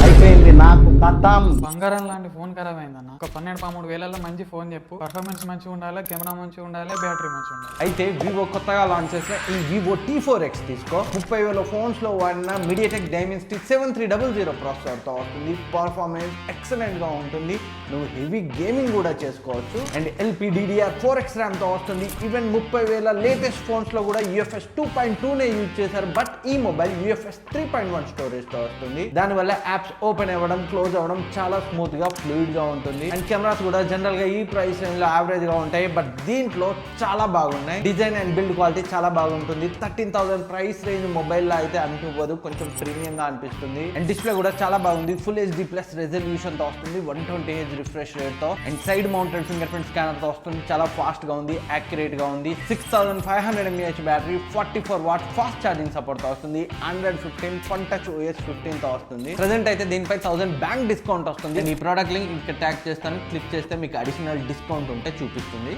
అయిపోయింది నాకు కథం. బంగారం లాంటి ఫోన్ ఖరాబ్ అయిందన్న. ఒక 12-13 వేలలో మంచి ఫోన్ చెప్పు. పర్ఫార్మెన్స్ మంచిగా ఉండాలి, కెమెరా మంచిగా ఉండాలి, బ్యాటరీ మంచిగా ఉండాలి. అయితే వివో కొత్తగా లాంచ్ చేసిన ఈ వివో T4X తీసుకో. 30,000 ఫోన్స్ లో వాడిన మీడియాటెక్ డైమెన్సిటీ 7300 ప్రాసెసర్ తో వస్తుంది. పర్ఫార్మెన్స్ ఎక్సలెంట్ గా ఉంటుంది. నువ్వు హెవీ గేమింగ్ కూడా చేసుకోవచ్చు. అండ్ LPDDR4X ర్యామ్ తో వస్తుంది. ఈవెన్ 30,000 లేటెస్ట్ ఫోన్స్ లో కూడా UFS 2.2 నే యూజ్ చేశారు. బట్ ఈ మొబైల్ UFS 3.1 స్టోరేజ్ తో వస్తుంది. దానివల్ల యాప్స్ ఓపెన్ అవ్వడం, క్లోజ్ అవ్వడం చాలా స్మూత్ గా, ఫ్లూయిడ్ గా ఉంటుంది. అండ్ కెమెరాస్ కూడా జనరల్ గా ఈ ప్రైస్ రేంజ్ లో యావరేజ్ గా ఉంటాయి. బట్ దీంట్లో చాలా బాగున్నాయి. డిజైన్ అండ్ బిల్డ్ క్వాలిటీ చాలా బాగుంటుంది. 13,000 ప్రైస్ రేంజ్ మొబైల్ లో అయితే అనిపించదు, కొంచెం ప్రీమియం గా అనిపిస్తుంది. అండ్ డిస్ప్లే కూడా చాలా బాగుంది. ఫుల్ HD+ రెజల్యూషన్ తో వస్తుంది. 120Hz రిఫ్రెష్ రేట్ తో. And side mounted finger print scanner తో వస్తుంది. చాలా ఫాస్ట్ గా ఉంది, యాక్యురేట్ గా ఉంది. 6500 mAh battery, 44 watt fast charging support తో వస్తుంది. Android 15 Fun Touch OS 15 తో వస్తుంది. ప్రెజెంట్ అయితే దీనిపై 1000 బ్యాంక్ డిస్కౌంట్ వస్తుంది. ఈ ప్రోడక్ట్ లింక్ ఇక్కడ ట్యాగ్ చేస్తాను. క్లిక్ చేస్తే మీకు అడిషనల్ డిస్కౌంట్ ఉంటే చూపిస్తుంది.